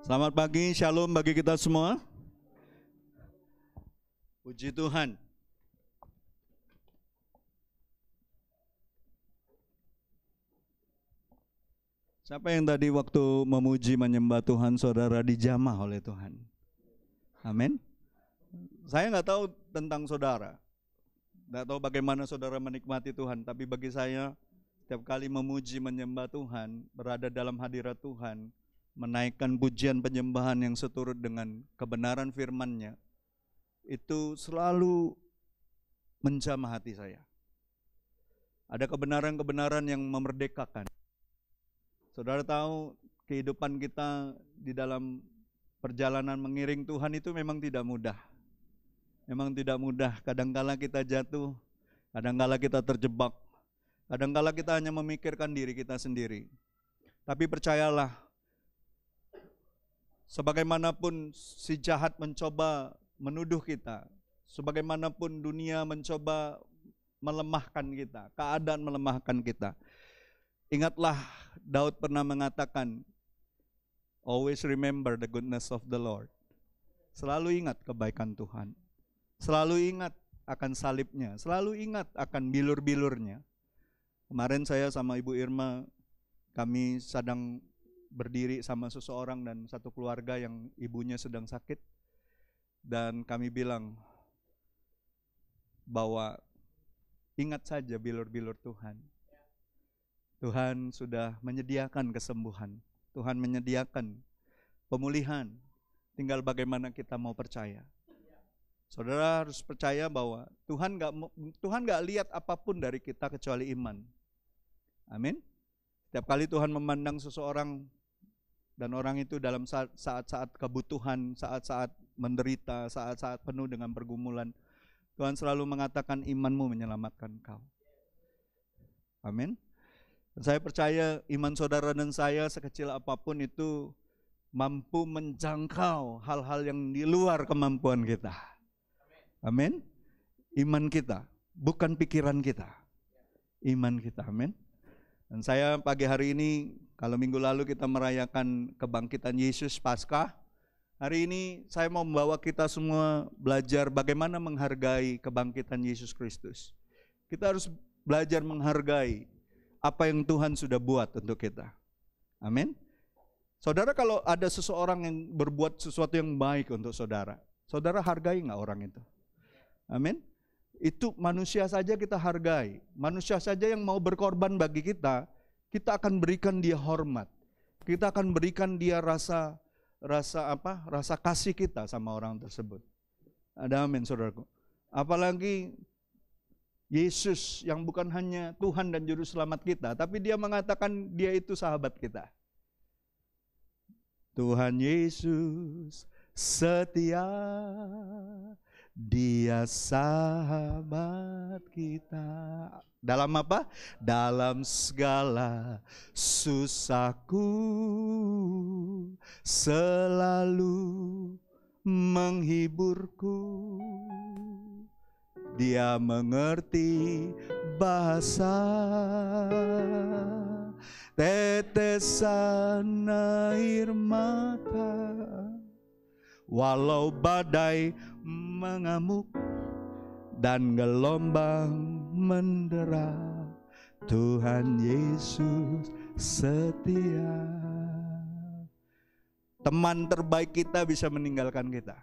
Selamat pagi, shalom bagi kita semua. Puji Tuhan. Siapa yang tadi waktu memuji menyembah Tuhan saudara dijamah oleh Tuhan? Amin. Saya nggak tahu tentang saudara, nggak tahu bagaimana saudara menikmati Tuhan, tapi bagi saya setiap kali memuji menyembah Tuhan, berada dalam hadirat Tuhan, menaikkan pujian penyembahan yang seturut dengan kebenaran firman-Nya, itu selalu menjamah hati saya. Ada kebenaran-kebenaran yang memerdekakan. Saudara tahu kehidupan kita di dalam perjalanan mengiring Tuhan itu memang tidak mudah. Memang tidak mudah, kadangkala kita jatuh, kadangkala kita terjebak, kadangkala kita hanya memikirkan diri kita sendiri. Tapi percayalah, sebagaimanapun si jahat mencoba menuduh kita, sebagaimanapun dunia mencoba melemahkan kita, keadaan melemahkan kita, ingatlah Daud pernah mengatakan, always remember the goodness of the Lord. Selalu ingat kebaikan Tuhan. Selalu ingat akan salibnya, selalu ingat akan bilur-bilurnya. Kemarin saya sama Ibu Irma, kami sedang berdiri sama seseorang dan satu keluarga yang ibunya sedang sakit. Dan kami bilang bahwa ingat saja bilur-bilur Tuhan. Tuhan sudah menyediakan kesembuhan, Tuhan menyediakan pemulihan. Tinggal bagaimana kita mau percaya. Saudara harus percaya bahwa Tuhan nggak lihat apapun dari kita kecuali iman. Amin. Setiap kali Tuhan memandang seseorang dan orang itu dalam saat-saat kebutuhan, saat-saat menderita, saat-saat penuh dengan pergumulan, Tuhan selalu mengatakan imanmu menyelamatkan kau. Amin. Saya percaya iman saudara dan saya sekecil apapun itu mampu menjangkau hal-hal yang di luar kemampuan kita. Amin. Iman kita, bukan pikiran kita. Iman kita, amin. Dan saya pagi hari ini, kalau minggu lalu kita merayakan kebangkitan Yesus Paskah, hari ini saya mau membawa kita semua belajar bagaimana menghargai kebangkitan Yesus Kristus. Kita harus belajar menghargai apa yang Tuhan sudah buat untuk kita. Amin. Saudara, kalau ada seseorang yang berbuat sesuatu yang baik untuk saudara, saudara hargai nggak orang itu? Amin. Itu manusia saja kita hargai. Manusia saja yang mau berkorban bagi kita, kita akan berikan dia hormat. Kita akan berikan dia rasa kasih kita sama orang tersebut. Ada amin, saudaraku. Apalagi Yesus yang bukan hanya Tuhan dan juru selamat kita, tapi dia mengatakan dia itu sahabat kita. Tuhan Yesus setia, Dia sahabat kita. Dalam apa? Dalam segala susahku, selalu menghiburku. Dia mengerti bahasa tetesan air mata. Walau badai mengamuk dan gelombang mendera, Tuhan Yesus setia. Teman terbaik kita bisa meninggalkan kita.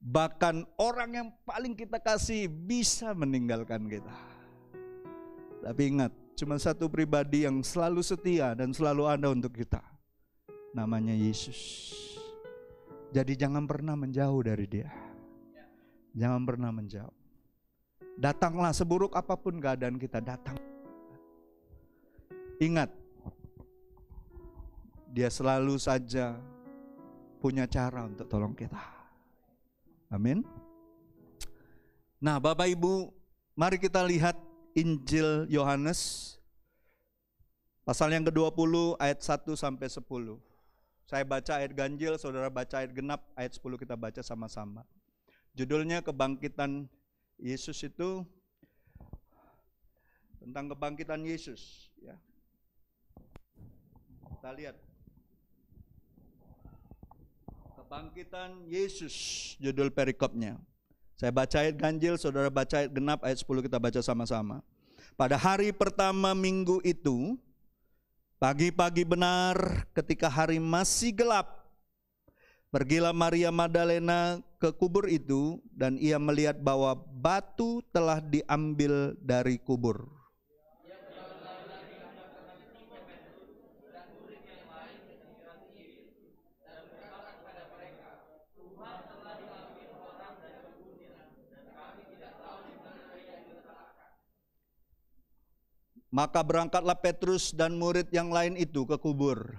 Bahkan orang yang paling kita kasih bisa meninggalkan kita. Tapi ingat, cuma satu pribadi yang selalu setia dan selalu ada untuk kita. Namanya Yesus. Jadi jangan pernah menjauh dari Dia. Jangan pernah menjauh. Datanglah seburuk apapun keadaan kita, datang. Ingat, Dia selalu saja punya cara untuk tolong kita. Amin. Nah, Bapak Ibu, mari kita lihat Injil Yohanes pasal yang ke-20 ayat 1 sampai 10. Saya baca ayat ganjil, saudara baca ayat genap, ayat 10 kita baca sama-sama. Judulnya kebangkitan Yesus, itu tentang kebangkitan Yesus. Ya. Kita lihat. Kebangkitan Yesus, judul perikopnya. Saya baca ayat ganjil, saudara baca ayat genap, ayat 10 kita baca sama-sama. Pada hari pertama minggu itu, pagi-pagi benar ketika hari masih gelap, pergilah Maria Magdalena ke kubur itu dan ia melihat bahwa batu telah diambil dari kubur. Maka berangkatlah Petrus dan murid yang lain itu ke kubur.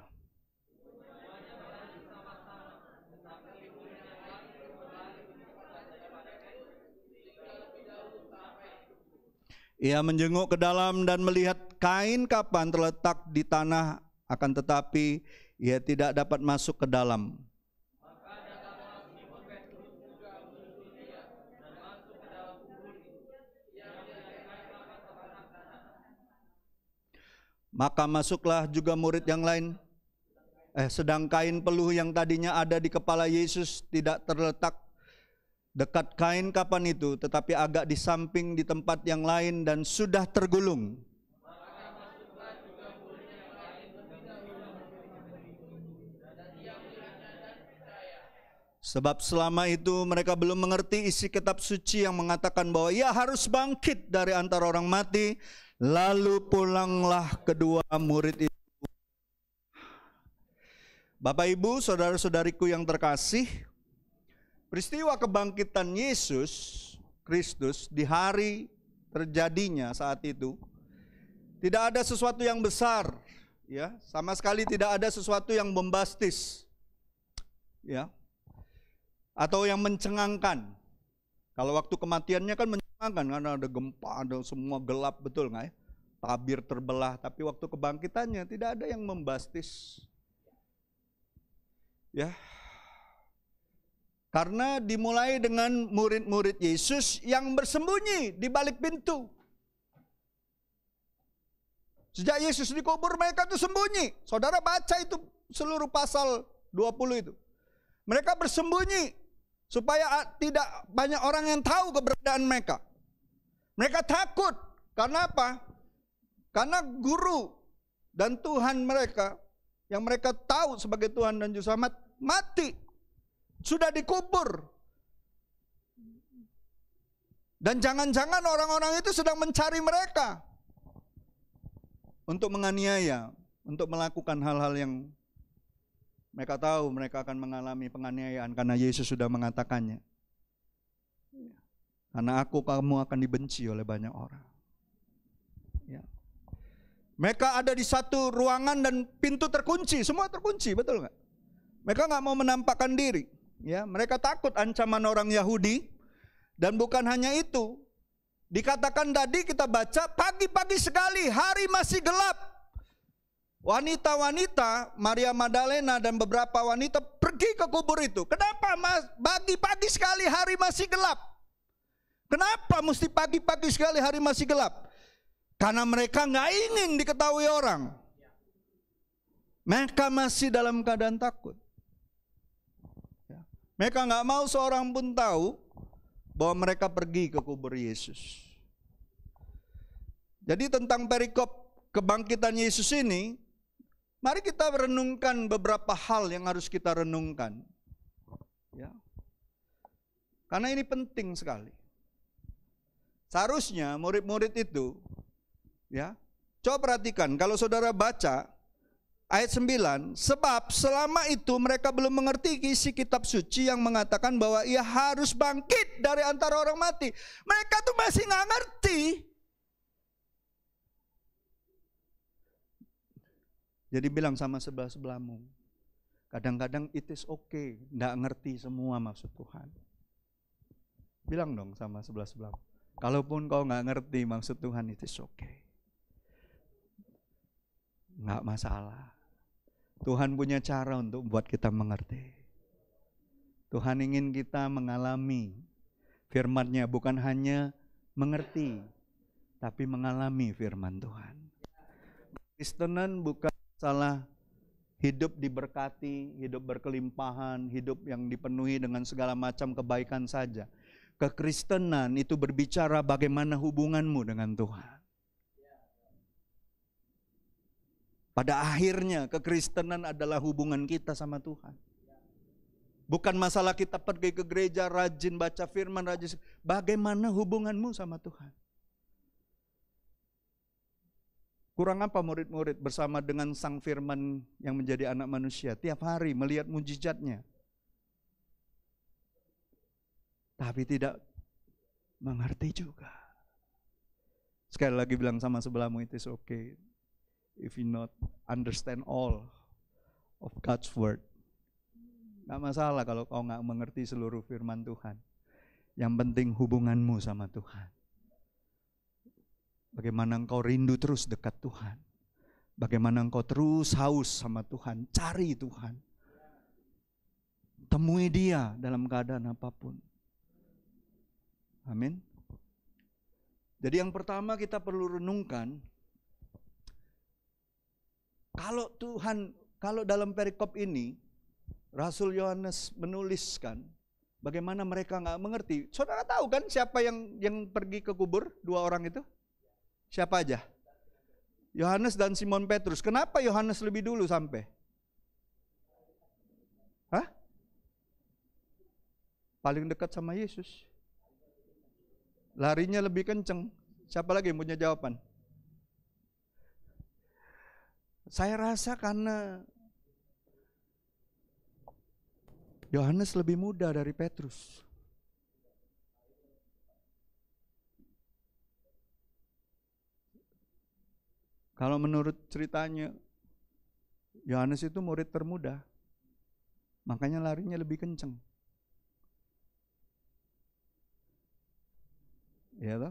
Ia menjenguk ke dalam dan melihat kain kapan terletak di tanah, akan tetapi ia tidak dapat masuk ke dalam. Maka masuklah juga murid yang lain. Sedang kain peluh yang tadinya ada di kepala Yesus tidak terletak dekat kain kapan itu, tetapi agak di samping di tempat yang lain dan sudah tergulung. Sebab selama itu mereka belum mengerti isi kitab suci yang mengatakan bahwa ia harus bangkit dari antara orang mati. Lalu pulanglah kedua murid itu. Bapak Ibu, saudara-saudariku yang terkasih, peristiwa kebangkitan Yesus Kristus di hari terjadinya saat itu tidak ada sesuatu yang besar, ya, sama sekali tidak ada sesuatu yang bombastis, ya, atau yang mencengangkan. Kalau waktu kematiannya kan mencengangkan karena ada gempa, ada semua gelap, betul nggak ya? Tabir terbelah. Tapi waktu kebangkitannya tidak ada yang membastis, ya. Karena dimulai dengan murid-murid Yesus yang bersembunyi di balik pintu. Sejak Yesus dikubur mereka itu sembunyi. Saudara baca itu seluruh pasal 20 itu. Mereka bersembunyi supaya tidak banyak orang yang tahu keberadaan mereka. Mereka takut. Karena apa? Karena guru dan Tuhan mereka, yang mereka tahu sebagai Tuhan dan Juru Selamat, mati. Sudah dikubur. Dan jangan-jangan orang-orang itu sedang mencari mereka untuk menganiaya, untuk melakukan hal-hal yang mereka tahu mereka akan mengalami penganiayaan karena Yesus sudah mengatakannya. Karena aku, kamu akan dibenci oleh banyak orang. Ya. Mereka ada di satu ruangan dan pintu terkunci, semua terkunci, betul nggak? Mereka nggak mau menampakkan diri. Ya, mereka takut ancaman orang Yahudi. Dan bukan hanya itu, dikatakan tadi kita baca pagi-pagi sekali, hari masih gelap. Wanita-wanita, Maria Magdalena dan beberapa wanita pergi ke kubur itu. Kenapa pagi-pagi sekali hari masih gelap? Kenapa mesti pagi-pagi sekali hari masih gelap? Karena mereka nggak ingin diketahui orang. Mereka masih dalam keadaan takut. Mereka nggak mau seorang pun tahu bahwa mereka pergi ke kubur Yesus. Jadi tentang perikop kebangkitan Yesus ini, mari kita renungkan beberapa hal yang harus kita renungkan. Ya. Karena ini penting sekali. Seharusnya murid-murid itu, ya, coba perhatikan kalau saudara baca ayat 9, sebab selama itu mereka belum mengerti isi kitab suci yang mengatakan bahwa ia harus bangkit dari antara orang mati. Mereka tuh masih nggak ngerti. Jadi bilang sama sebelah-sebelahmu, kadang-kadang it is okay, nggak ngerti semua maksud Tuhan. Bilang dong sama sebelah-sebelahmu, kalaupun kau nggak ngerti maksud Tuhan, it is okay. Nggak masalah. Tuhan punya cara untuk buat kita mengerti. Tuhan ingin kita mengalami firman-Nya, bukan hanya mengerti, tapi mengalami firman Tuhan. Kristenan bukan masalah hidup diberkati, hidup berkelimpahan, hidup yang dipenuhi dengan segala macam kebaikan saja. Kekristenan itu berbicara bagaimana hubunganmu dengan Tuhan. Pada akhirnya kekristenan adalah hubungan kita sama Tuhan. Bukan masalah kita pergi ke gereja, rajin baca firman, rajin. Bagaimana hubunganmu sama Tuhan? Kurang apa murid-murid bersama dengan Sang Firman yang menjadi anak manusia? Tiap hari melihat mujizatnya. Tapi tidak mengerti juga. Sekali lagi bilang sama sebelahmu, it is okay if you not understand all of God's word. Gak masalah kalau kau gak mengerti seluruh firman Tuhan. Yang penting hubunganmu sama Tuhan. Bagaimana engkau rindu terus dekat Tuhan. Bagaimana engkau terus haus sama Tuhan. Cari Tuhan. Temui Dia dalam keadaan apapun. Amin. Jadi yang pertama kita perlu renungkan. Kalau dalam perikop ini Rasul Yohanes menuliskan bagaimana mereka nggak mengerti. Saudara tahu kan siapa yang pergi ke kubur? 2 orang itu? Siapa aja? Yohanes dan Simon Petrus. Kenapa Yohanes lebih dulu sampai? Hah? Paling dekat sama Yesus. Larinya lebih kenceng. Siapa lagi yang punya jawaban? Saya rasa karena Yohanes lebih muda dari Petrus. Kalau menurut ceritanya, Yohanes itu murid termuda. Makanya larinya lebih kenceng. Ya toh?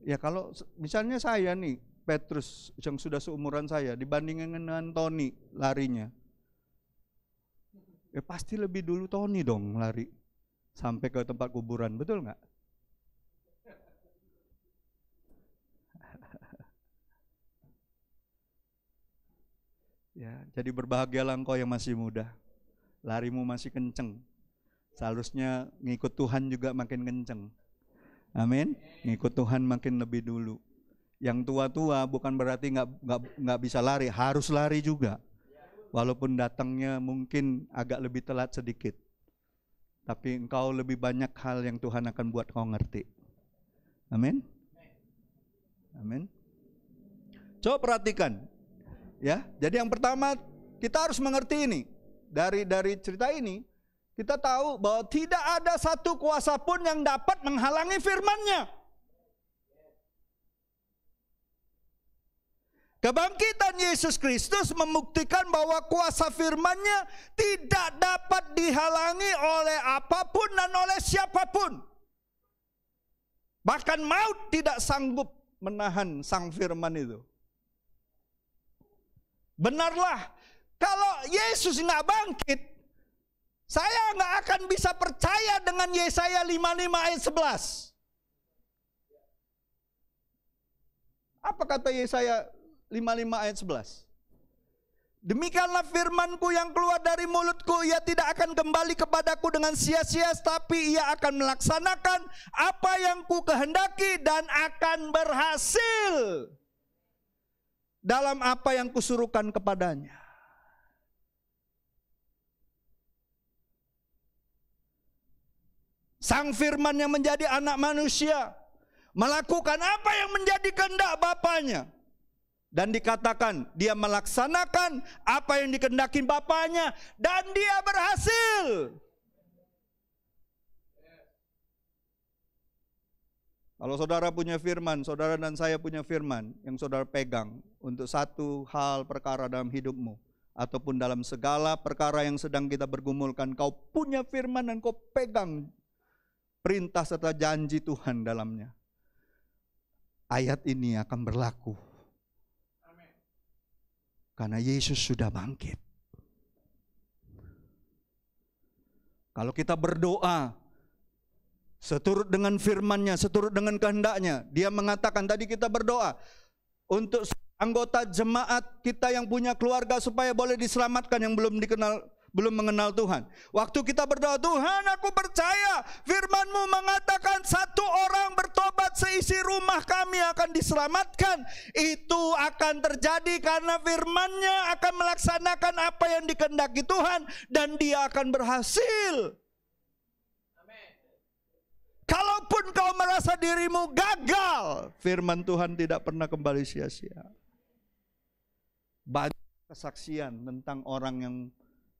Ya kalau misalnya saya nih, Petrus yang sudah seumuran saya, dibandingkan dengan Tony larinya. Ya pasti lebih dulu Tony dong lari sampai ke tempat kuburan, betul nggak? Ya, jadi berbahagialah engkau yang masih muda, larimu masih kenceng. Seharusnya ngikut Tuhan juga makin kenceng. Amin. Ngikut Tuhan makin lebih dulu. Yang tua-tua bukan berarti nggak bisa lari, harus lari juga. Walaupun datangnya mungkin agak lebih telat sedikit. Tapi engkau lebih banyak hal yang Tuhan akan buat kau ngerti. Amin. Amin. Coba perhatikan. Ya, jadi yang pertama kita harus mengerti ini. Dari cerita ini kita tahu bahwa tidak ada satu kuasa pun yang dapat menghalangi firman-Nya. Kebangkitan Yesus Kristus membuktikan bahwa kuasa firman-Nya tidak dapat dihalangi oleh apapun dan oleh siapapun. Bahkan maut tidak sanggup menahan sang firman itu. Benarlah, kalau Yesus nggak bangkit, saya nggak akan bisa percaya dengan Yesaya 55 ayat 11. Apa kata Yesaya 55 ayat 11? Demikianlah firmanku yang keluar dari mulutku, ia tidak akan kembali kepadaku dengan sia-sia, tapi ia akan melaksanakan apa yang ku kehendaki dan akan berhasil dalam apa yang kusuruhkan kepadanya. Sang firman yang menjadi anak manusia melakukan apa yang menjadi kehendak Bapanya. Dan dikatakan dia melaksanakan apa yang dikehendaki Bapanya dan dia berhasil. Kalau saudara punya firman, saudara dan saya punya firman yang saudara pegang untuk satu hal perkara dalam hidupmu, ataupun dalam segala perkara yang sedang kita bergumulkan, kau punya firman dan kau pegang perintah serta janji Tuhan dalamnya. Ayat ini akan berlaku. Karena Yesus sudah bangkit. Kalau kita berdoa seturut dengan firman-Nya, seturut dengan kehendak-Nya, Dia mengatakan tadi kita berdoa untuk anggota jemaat kita yang punya keluarga supaya boleh diselamatkan yang belum mengenal Tuhan. Waktu kita berdoa, Tuhan aku percaya firman-Mu mengatakan satu orang bertobat seisi rumah kami akan diselamatkan. Itu akan terjadi karena firman-Nya akan melaksanakan apa yang dikehendaki Tuhan dan dia akan berhasil. Kalaupun kau merasa dirimu gagal, firman Tuhan tidak pernah kembali sia-sia. Banyak kesaksian tentang orang yang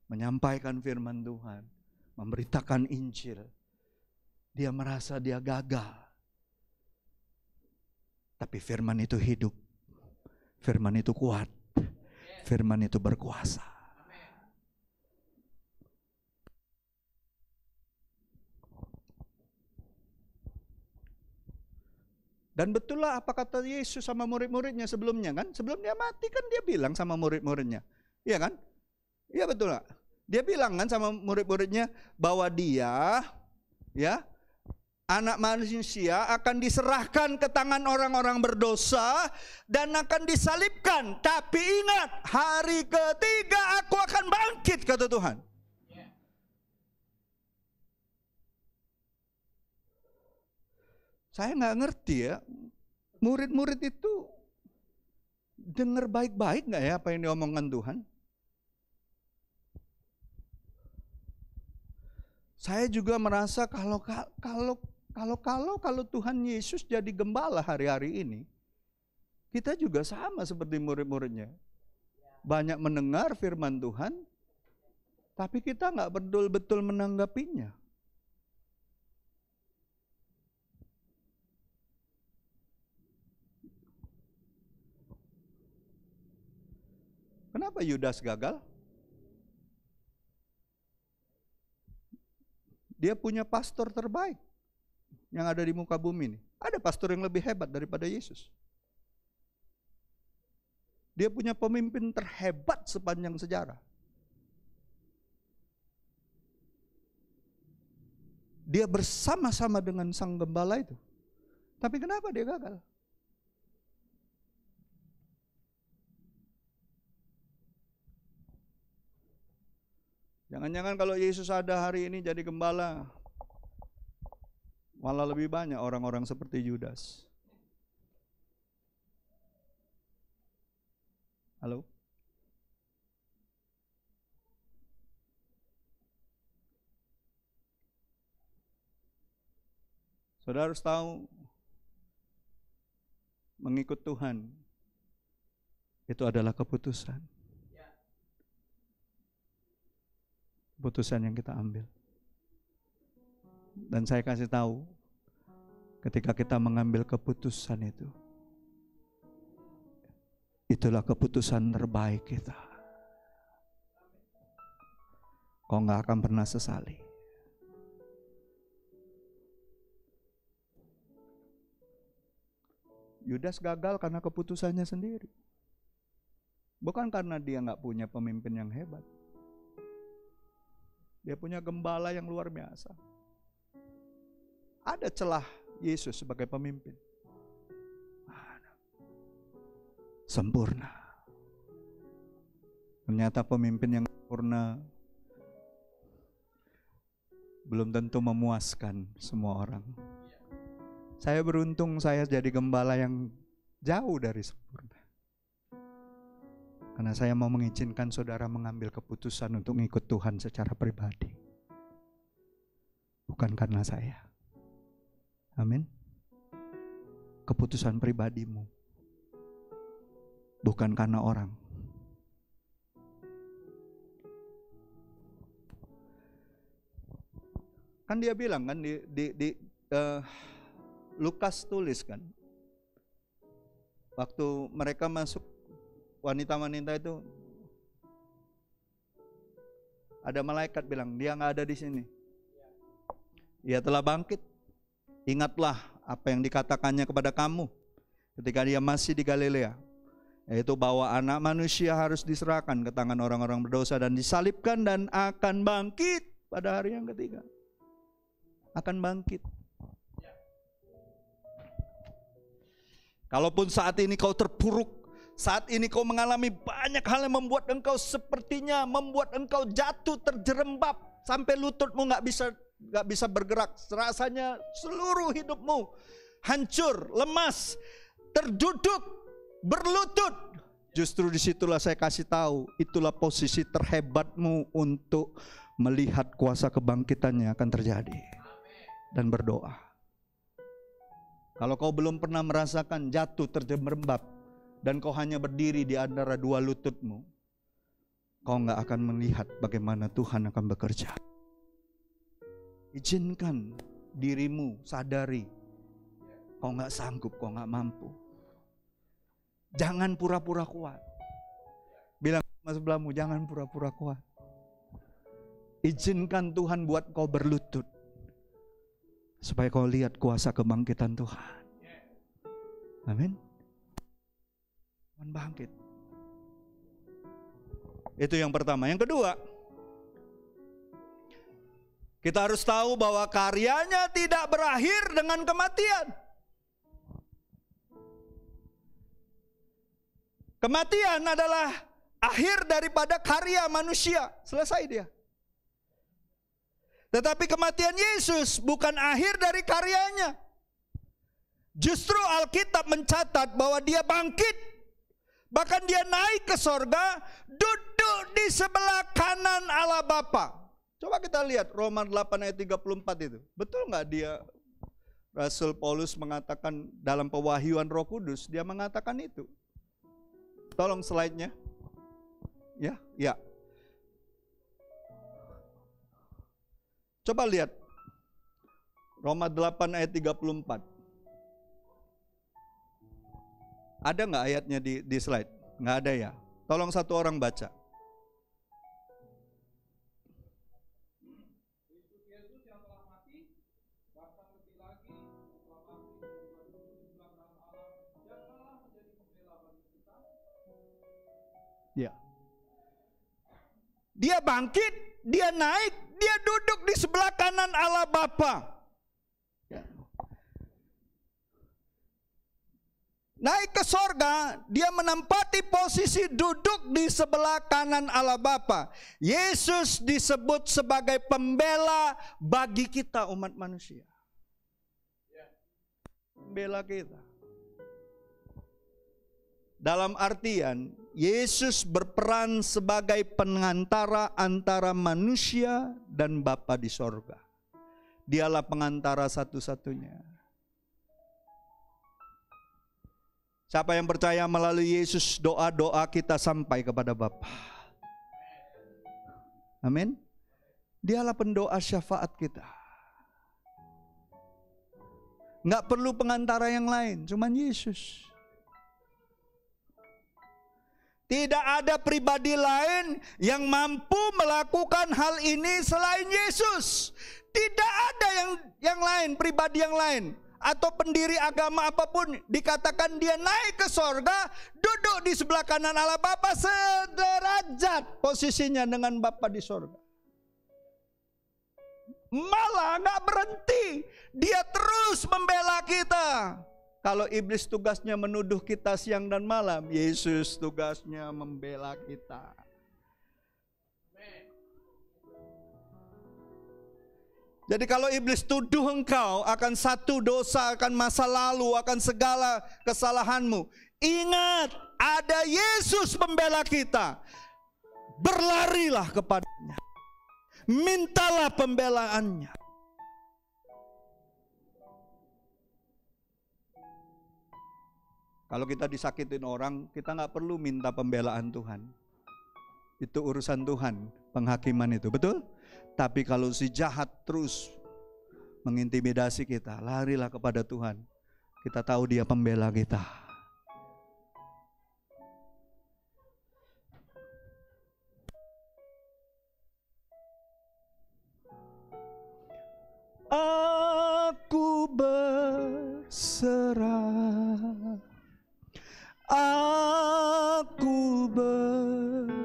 menyampaikan firman Tuhan, memberitakan Injil. Dia merasa dia gagal. Tapi firman itu hidup. Firman itu kuat. Firman itu berkuasa. Dan betul lah apa kata Yesus sama murid-muridnya sebelumnya kan? Sebelum dia mati kan dia bilang sama murid-muridnya. Iya kan? Iya betul lah. Dia bilang kan sama murid-muridnya bahwa dia, ya, anak manusia akan diserahkan ke tangan orang-orang berdosa dan akan disalibkan. Tapi ingat, hari ketiga aku akan bangkit, kata Tuhan. Saya nggak ngerti ya, murid-murid itu dengar baik-baik nggak ya apa yang diomongkan Tuhan? Saya juga merasa kalau Tuhan Yesus jadi gembala hari-hari ini, kita juga sama seperti murid-muridnya. Banyak mendengar firman Tuhan, tapi kita nggak betul-betul menanggapinya. Kenapa Yudas gagal? Dia punya pastor terbaik yang ada di muka bumi ini. Ada pastor yang lebih hebat daripada Yesus. Dia punya pemimpin terhebat sepanjang sejarah. Dia bersama-sama dengan sang gembala itu. Tapi kenapa dia gagal? Jangan-jangan kalau Yesus ada hari ini jadi gembala, malah lebih banyak orang-orang seperti Yudas. Halo? Saudara harus tahu, mengikut Tuhan itu adalah keputusan. Keputusan yang kita ambil. Dan saya kasih tahu, ketika kita mengambil keputusan itu, itulah keputusan terbaik kita. Kau gak akan pernah sesali. Yudas gagal karena keputusannya sendiri. Bukan karena dia gak punya pemimpin yang hebat. Dia punya gembala yang luar biasa. Ada celah Yesus sebagai pemimpin. Sempurna. Ternyata pemimpin yang sempurna belum tentu memuaskan semua orang. Saya beruntung saya jadi gembala yang jauh dari sempurna. Karena saya mau mengizinkan saudara mengambil keputusan untuk mengikut Tuhan secara pribadi. Bukan karena saya. Amin. Keputusan pribadimu. Bukan karena orang. Kan dia bilang kan di Lukas tulis kan. Waktu mereka masuk, wanita-wanita itu, ada malaikat bilang, dia nggak ada di sini. Ia telah bangkit. Ingatlah apa yang dikatakannya kepada kamu ketika dia masih di Galilea, yaitu bahwa anak manusia harus diserahkan ke tangan orang-orang berdosa dan disalibkan dan akan bangkit pada hari yang ketiga. Akan bangkit. Kalaupun saat ini kau terpuruk, Saat ini kau mengalami banyak hal yang membuat engkau sepertinya membuat engkau jatuh terjerembab sampai lututmu nggak bisa bergerak. Rasanya seluruh hidupmu hancur, lemas, terduduk, berlutut. Justru disitulah saya kasih tahu, itulah posisi terhebatmu untuk melihat kuasa kebangkitannya akan terjadi. Dan berdoa. Kalau kau belum pernah merasakan jatuh terjerembab dan kau hanya berdiri di antara dua lututmu, kau nggak akan melihat bagaimana Tuhan akan bekerja. Izinkan dirimu sadari, kau nggak sanggup, kau nggak mampu. Jangan pura-pura kuat. Bilang sama sebelahmu, jangan pura-pura kuat. Izinkan Tuhan buat kau berlutut, supaya kau lihat kuasa kebangkitan Tuhan. Amin. Tuhan bangkit. Itu yang pertama. Yang kedua, kita harus tahu bahwa karyanya tidak berakhir dengan kematian. Kematian adalah akhir daripada karya manusia. Selesai dia. Tetapi kematian Yesus bukan akhir dari karyanya. Justru Alkitab mencatat bahwa dia bangkit. Bahkan dia naik ke sorga, duduk di sebelah kanan Allah Bapa. Coba kita lihat Roma 8 ayat 34 itu. Betul nggak dia, Rasul Paulus mengatakan dalam pewahyuan Roh Kudus, dia mengatakan itu. Tolong slide-nya. Ya. Coba lihat Roma 8 ayat 34. Ada nggak ayatnya di slide? Nggak ada ya. Tolong satu orang baca. Ya. Dia bangkit, dia naik, dia duduk di sebelah kanan Allah Bapa. Naik ke sorga, dia menempati posisi duduk di sebelah kanan Allah Bapa. Yesus disebut sebagai pembela bagi kita umat manusia. Pembela kita. Dalam artian, Yesus berperan sebagai pengantara antara manusia dan Bapa di sorga. Dialah pengantara satu-satunya. Siapa yang percaya melalui Yesus, doa-doa kita sampai kepada Bapa. Amin. Dialah pendoa syafaat kita. Nggak perlu pengantara yang lain, cuman Yesus. Tidak ada pribadi lain yang mampu melakukan hal ini selain Yesus. Tidak ada yang lain, pribadi yang lain. Atau pendiri agama apapun dikatakan dia naik ke sorga, duduk di sebelah kanan Allah Bapa, sederajat posisinya dengan Bapa di sorga. Malah gak berhenti, dia terus membela kita. Kalau iblis tugasnya menuduh kita siang dan malam, Yesus tugasnya membela kita. Jadi kalau iblis tuduh engkau akan satu dosa, akan masa lalu, akan segala kesalahanmu, ingat ada Yesus pembela kita. Berlarilah kepadanya. Mintalah pembelaannya. Kalau kita disakitin orang, kita gak perlu minta pembelaan Tuhan. Itu urusan Tuhan, penghakiman itu, betul? Tapi kalau si jahat terus mengintimidasi kita, larilah kepada Tuhan. Kita tahu dia pembela kita. Aku berserah, aku berserah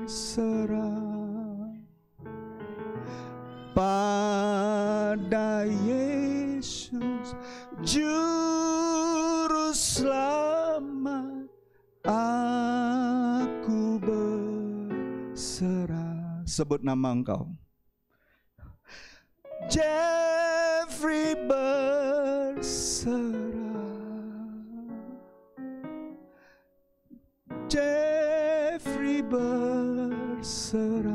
pada Yesus Juru Selamat sebut nama Engkau. Jeffrey berserah, Jeffrey berserah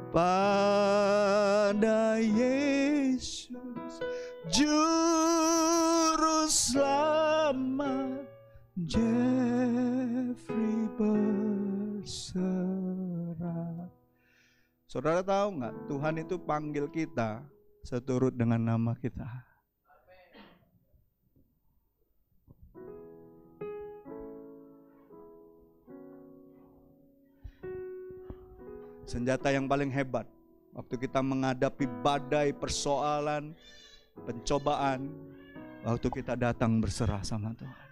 pada Yesus Juru Selamat. Jeffrey berserah. Saudara tahu nggak, Tuhan itu panggil kita seturut dengan nama kita. Senjata yang paling hebat waktu kita menghadapi badai persoalan, pencobaan, waktu kita datang berserah sama Tuhan.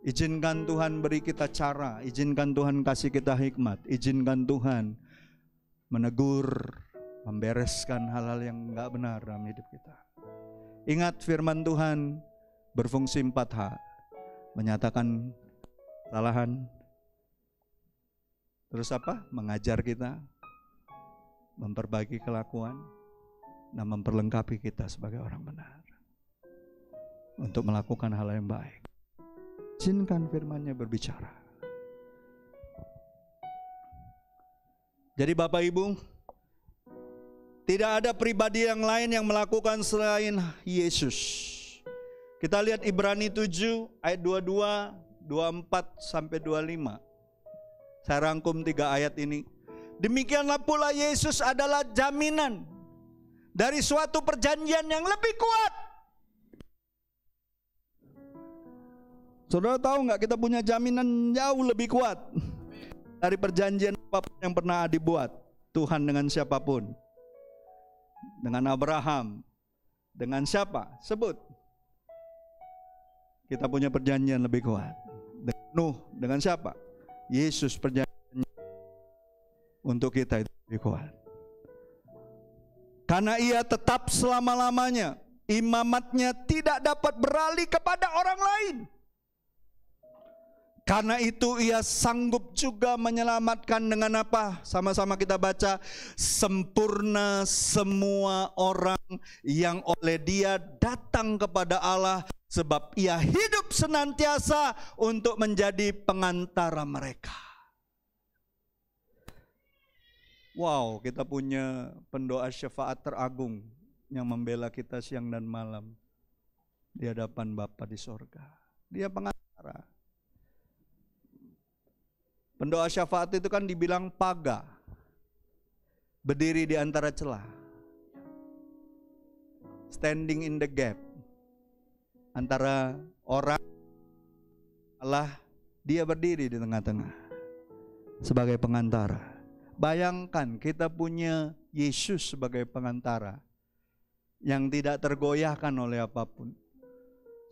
Izinkan Tuhan beri kita cara, izinkan Tuhan kasih kita hikmat, izinkan Tuhan menegur, membereskan hal-hal yang enggak benar dalam hidup kita. Ingat firman Tuhan berfungsi 4H, menyatakan kesalahan, terus apa? Mengajar kita, memperbaiki kelakuan, dan memperlengkapi kita sebagai orang benar untuk melakukan hal yang baik. Izinkan firman-Nya berbicara. Jadi Bapak Ibu, tidak ada pribadi yang lain yang melakukan selain Yesus. Kita lihat Ibrani 7 ayat 22, 24 sampai 25. Saya rangkum 3 ayat ini. Demikianlah pula Yesus adalah jaminan dari suatu perjanjian yang lebih kuat. Saudara tahu nggak, kita punya jaminan jauh lebih kuat dari perjanjian apapun yang pernah dibuat Tuhan dengan siapapun. Dengan Abraham, dengan siapa? Sebut. Kita punya perjanjian lebih kuat. Dengan Nuh, dengan siapa? Yesus, perjanjian untuk kita itu lebih kuat. Karena ia tetap selama-lamanya, imamatnya tidak dapat beralih kepada orang lain. Karena itu ia sanggup juga menyelamatkan dengan apa? Sama-sama kita baca. Sempurna semua orang yang oleh Dia datang kepada Allah, sebab ia hidup senantiasa untuk menjadi pengantara mereka. Wow, kita punya pendoa syafaat teragung yang membela kita siang dan malam di hadapan Bapa di sorga. Dia pengantara. Pendoa syafaat itu kan dibilang paga, berdiri di antara celah, standing in the gap, antara orang Allah, dia berdiri di tengah-tengah sebagai pengantara. Bayangkan kita punya Yesus sebagai pengantara yang tidak tergoyahkan oleh apapun.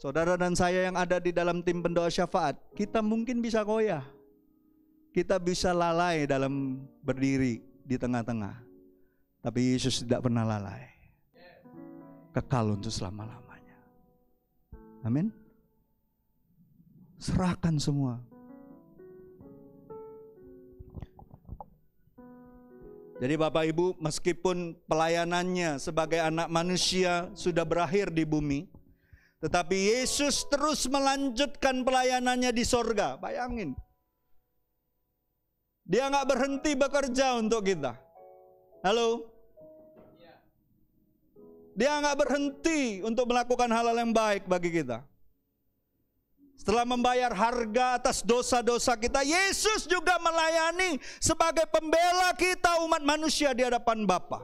Saudara dan saya yang ada di dalam tim pendoa syafaat, kita mungkin bisa goyah. Kita bisa lalai dalam berdiri di tengah-tengah. Tapi Yesus tidak pernah lalai. Kekal untuk selama-lamanya. Amin. Serahkan semua. Jadi Bapak Ibu, meskipun pelayanannya sebagai anak manusia sudah berakhir di bumi, tetapi Yesus terus melanjutkan pelayanannya di sorga. Bayangin. Dia nggak berhenti bekerja untuk kita. Halo? Dia nggak berhenti untuk melakukan hal-hal yang baik bagi kita. Setelah membayar harga atas dosa-dosa kita, Yesus juga melayani sebagai pembela kita umat manusia di hadapan Bapa.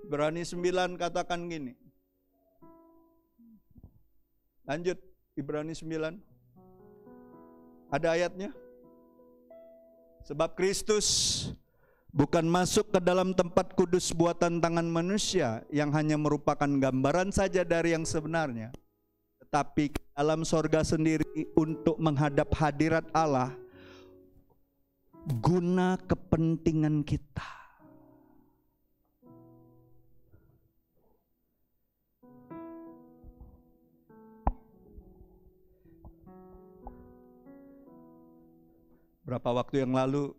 Ibrani 9 katakan gini. Lanjut, Ibrani 9. Ada ayatnya? Sebab Kristus bukan masuk ke dalam tempat kudus buatan tangan manusia yang hanya merupakan gambaran saja dari yang sebenarnya, tetapi ke dalam sorga sendiri untuk menghadap hadirat Allah guna kepentingan kita. Berapa waktu yang lalu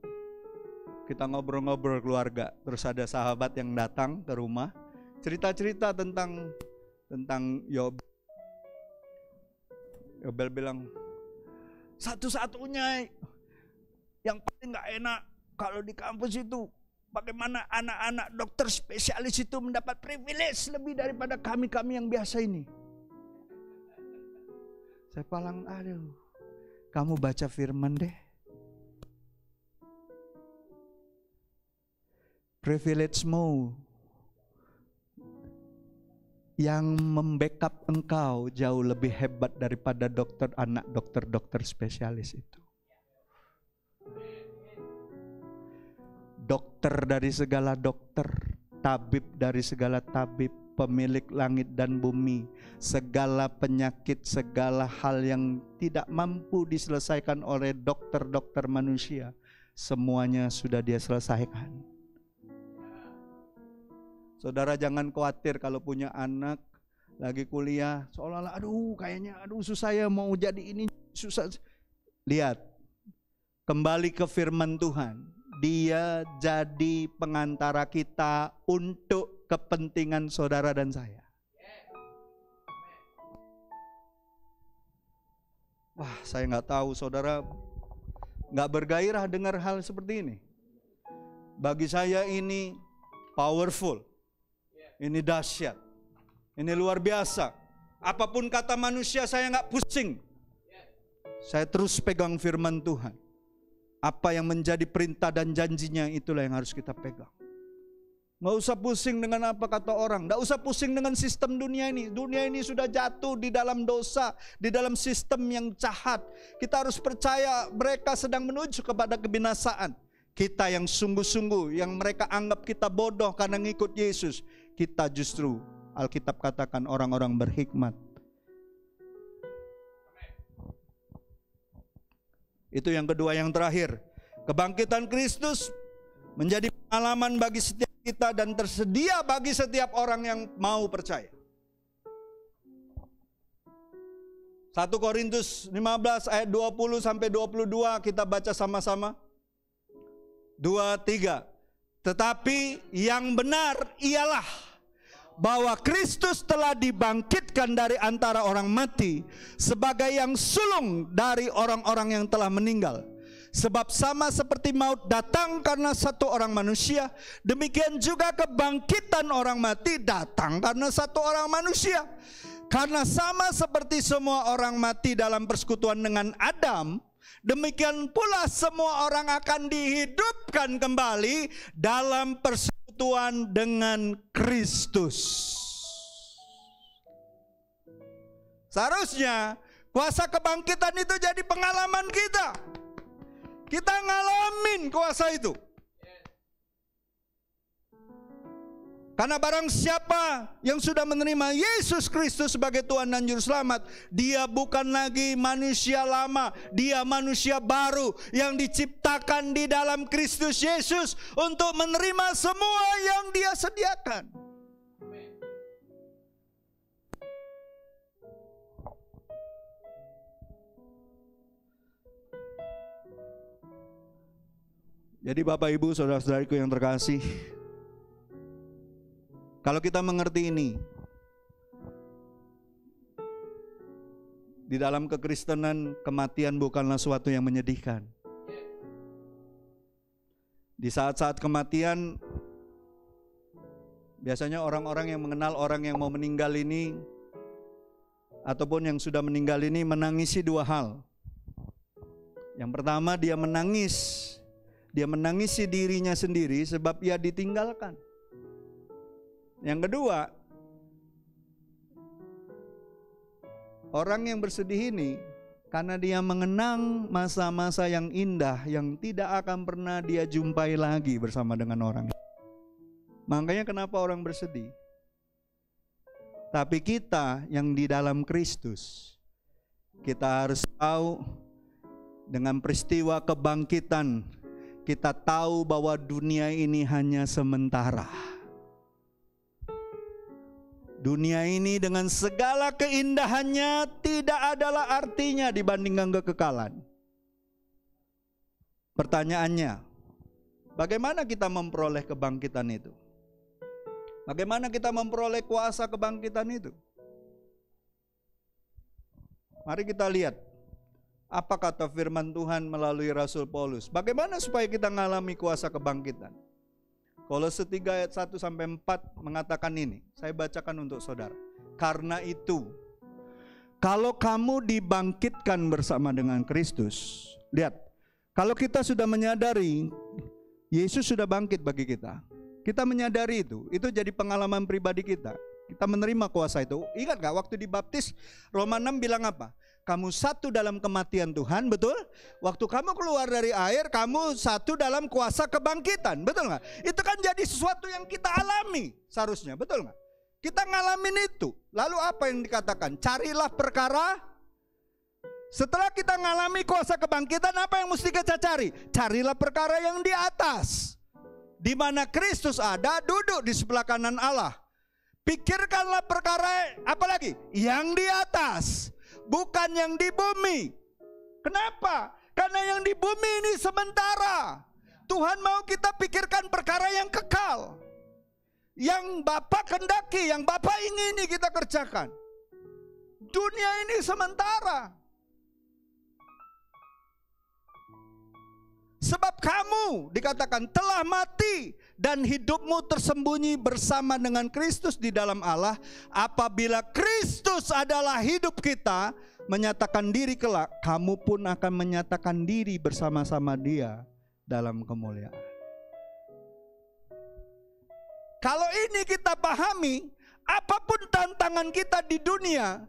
kita ngobrol-ngobrol keluarga, terus ada sahabat yang datang ke rumah, cerita-cerita tentang Yobel. Yobel bilang, satu-satunya yang paling gak enak kalau di kampus itu, bagaimana anak-anak dokter spesialis itu mendapat privilege lebih daripada kami-kami yang biasa ini. Saya palang, aduh, kamu baca firman deh. Privilege-mu yang membackup engkau jauh lebih hebat daripada dokter spesialis itu. Dokter dari segala dokter, tabib dari segala tabib, pemilik langit dan bumi, segala penyakit, segala hal yang tidak mampu diselesaikan oleh dokter-dokter manusia, semuanya sudah Dia selesaikan. Saudara jangan khawatir kalau punya anak lagi kuliah, seolah-olah kayaknya susah ya mau jadi ini, susah. Lihat, kembali ke firman Tuhan. Dia jadi pengantara kita untuk kepentingan saudara dan saya. Wah, saya nggak tahu saudara nggak bergairah dengar hal seperti ini. Bagi saya ini powerful, ini dahsyat, ini luar biasa. Apapun kata manusia saya nggak pusing. Saya terus pegang firman Tuhan. Apa yang menjadi perintah dan janjinya itulah yang harus kita pegang. Nggak usah pusing dengan apa kata orang. Nggak usah pusing dengan sistem dunia ini. Dunia ini sudah jatuh di dalam dosa, di dalam sistem yang jahat. Kita harus percaya mereka sedang menuju kepada kebinasaan. Kita yang sungguh-sungguh, yang mereka anggap kita bodoh karena ngikut Yesus, kita justru Alkitab katakan orang-orang berhikmat. Itu yang kedua, yang terakhir. Kebangkitan Kristus menjadi pengalaman bagi setiap kita dan tersedia bagi setiap orang yang mau percaya. 1 Korintus 15 ayat 20 sampai 22 kita baca sama-sama. 2, 3. Tetapi yang benar ialah bahwa Kristus telah dibangkitkan dari antara orang mati sebagai yang sulung dari orang-orang yang telah meninggal. Sebab sama seperti maut datang karena satu orang manusia, demikian juga kebangkitan orang mati datang karena satu orang manusia. Karena sama seperti semua orang mati dalam persekutuan dengan Adam, demikian pula semua orang akan dihidupkan kembali dalam persekutuan dengan Kristus. Seharusnya kuasa kebangkitan itu jadi pengalaman kita. Kita ngalamin kuasa itu. Karena barang siapa yang sudah menerima Yesus Kristus sebagai Tuhan dan Juru Selamat, dia bukan lagi manusia lama, dia manusia baru yang diciptakan di dalam Kristus Yesus untuk menerima semua yang Dia sediakan. Jadi Bapak Ibu saudara-saudariku yang terkasih, kalau kita mengerti ini, di dalam kekristenan kematian bukanlah suatu yang menyedihkan. Di saat-saat kematian, biasanya orang-orang yang mengenal orang yang mau meninggal ini, ataupun yang sudah meninggal ini menangisi dua hal. Yang pertama, dia menangisi dirinya sendiri sebab ia ditinggalkan. Yang kedua, orang yang bersedih ini karena dia mengenang masa-masa yang indah yang tidak akan pernah dia jumpai lagi bersama dengan orang. Makanya kenapa orang bersedih? Tapi kita yang di dalam Kristus, kita harus tahu dengan peristiwa kebangkitan, kita tahu bahwa dunia ini hanya sementara. Dunia ini dengan segala keindahannya tidak adalah artinya dibandingkan kekekalan. Pertanyaannya, bagaimana kita memperoleh kebangkitan itu? Bagaimana kita memperoleh kuasa kebangkitan itu? Mari kita lihat apa kata firman Tuhan melalui Rasul Paulus. Bagaimana supaya kita mengalami kuasa kebangkitan? Kolose 3 ayat 1 sampai 4 mengatakan ini. Saya bacakan untuk saudara. Karena itu, kalau kamu dibangkitkan bersama dengan Kristus. Lihat, kalau kita sudah menyadari Yesus sudah bangkit bagi kita. Kita menyadari itu jadi pengalaman pribadi kita. Kita menerima kuasa itu. Ingat gak waktu dibaptis Roma 6 bilang apa? Kamu satu dalam kematian Tuhan, betul? Waktu kamu keluar dari air, kamu satu dalam kuasa kebangkitan, betul gak? Itu kan jadi sesuatu yang kita alami seharusnya, betul gak? Kita ngalamin itu. Lalu apa yang dikatakan? Carilah perkara. Setelah kita ngalami kuasa kebangkitan, apa yang mesti kita cari? Carilah perkara yang di atas, di mana Kristus ada, duduk di sebelah kanan Allah. Pikirkanlah perkara apa lagi? Yang di atas, bukan yang di bumi. Kenapa? Karena yang di bumi ini sementara. Tuhan mau kita pikirkan perkara yang kekal, yang Bapa kehendaki, yang Bapa ingini kita kerjakan. Dunia ini sementara. Sebab kamu dikatakan telah mati dan hidupmu tersembunyi bersama dengan Kristus di dalam Allah. Apabila Kristus adalah hidup kita, menyatakan diri kelak, kamu pun akan menyatakan diri bersama-sama Dia dalam kemuliaan. Kalau ini kita pahami, apapun tantangan kita di dunia,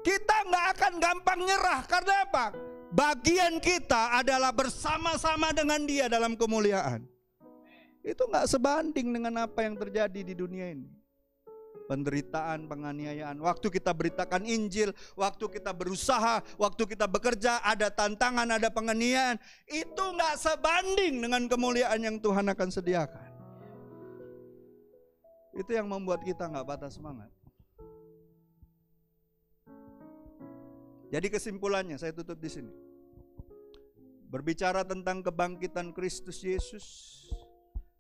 kita nggak akan gampang nyerah. Karena apa? Bagian kita adalah bersama-sama dengan Dia dalam kemuliaan. Itu gak sebanding dengan apa yang terjadi di dunia ini. Penderitaan, penganiayaan. Waktu kita beritakan Injil, waktu kita berusaha, waktu kita bekerja, ada tantangan, ada penganiayaan. Itu gak sebanding dengan kemuliaan yang Tuhan akan sediakan. Itu yang membuat kita gak patah semangat. Jadi kesimpulannya, saya tutup di sini. Berbicara tentang kebangkitan Kristus Yesus,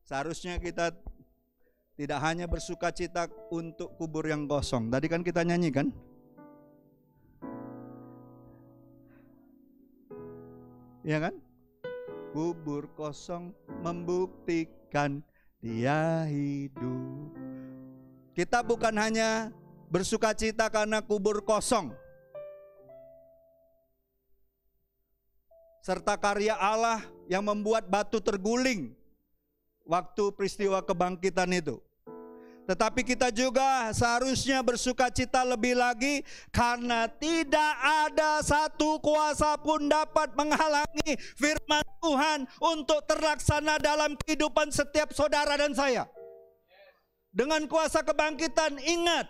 seharusnya kita tidak hanya bersuka cita untuk kubur yang kosong. Tadi kan kita nyanyi kan? Iya kan? Kubur kosong membuktikan Dia hidup. Kita bukan hanya bersuka cita karena kubur kosong, serta karya Allah yang membuat batu terguling waktu peristiwa kebangkitan itu. Tetapi kita juga seharusnya bersuka cita lebih lagi karena tidak ada satu kuasa pun dapat menghalangi firman Tuhan untuk terlaksana dalam kehidupan setiap saudara dan saya. Dengan kuasa kebangkitan, ingat,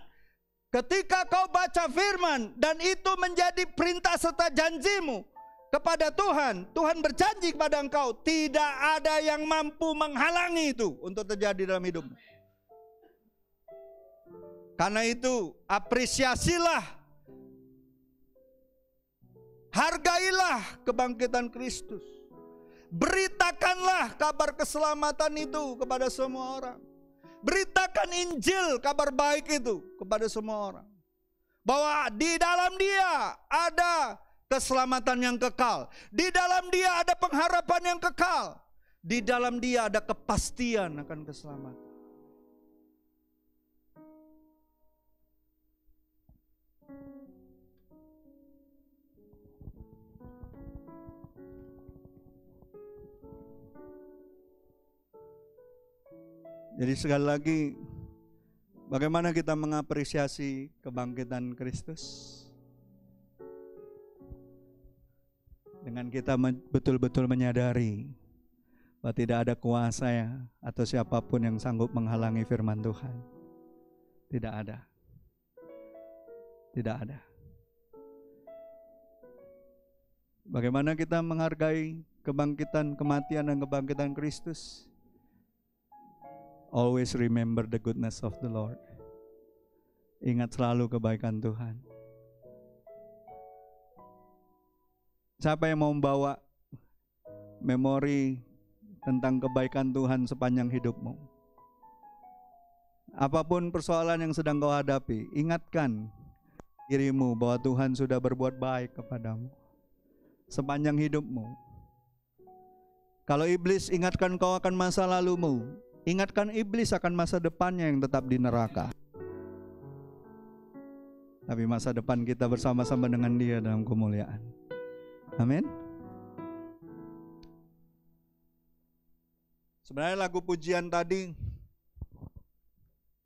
ketika kau baca firman dan itu menjadi perintah serta janjimu kepada Tuhan, Tuhan berjanji kepada engkau, tidak ada yang mampu menghalangi itu untuk terjadi dalam hidupmu. Karena itu, apresiasilah, hargailah kebangkitan Kristus. Beritakanlah kabar keselamatan itu kepada semua orang. Beritakan Injil, kabar baik itu kepada semua orang. Bahwa di dalam Dia ada keselamatan yang kekal. Di dalam Dia ada pengharapan yang kekal. Di dalam Dia ada kepastian akan keselamatan. Jadi sekali lagi, bagaimana kita mengapresiasi kebangkitan Kristus? Dengan kita betul-betul menyadari bahwa tidak ada kuasa ya, atau siapapun yang sanggup menghalangi firman Tuhan. Tidak ada. Tidak ada. Bagaimana kita menghargai kebangkitan, kematian dan kebangkitan Kristus? Always remember the goodness of the Lord. Ingat selalu kebaikan Tuhan. Siapa yang mau membawa memori tentang kebaikan Tuhan sepanjang hidupmu. Apapun persoalan yang sedang kau hadapi, ingatkan dirimu bahwa Tuhan sudah berbuat baik kepadamu sepanjang hidupmu. Kalau iblis ingatkan kau akan masa lalumu, ingatkan iblis akan masa depannya yang tetap di neraka. Tapi masa depan kita bersama-sama dengan Dia dalam kemuliaan. Amin. Sebenarnya lagu pujian tadi,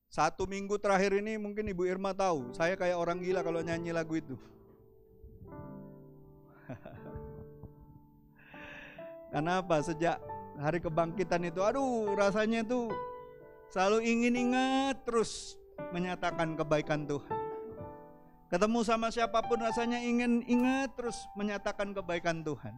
1 minggu terakhir ini mungkin Ibu Irma tahu, saya kayak orang gila kalau nyanyi lagu itu. Karena apa? Sejak hari kebangkitan itu, aduh rasanya itu selalu ingin ingat terus menyatakan kebaikan Tuhan. Ketemu sama siapapun rasanya ingin ingat terus menyatakan kebaikan Tuhan.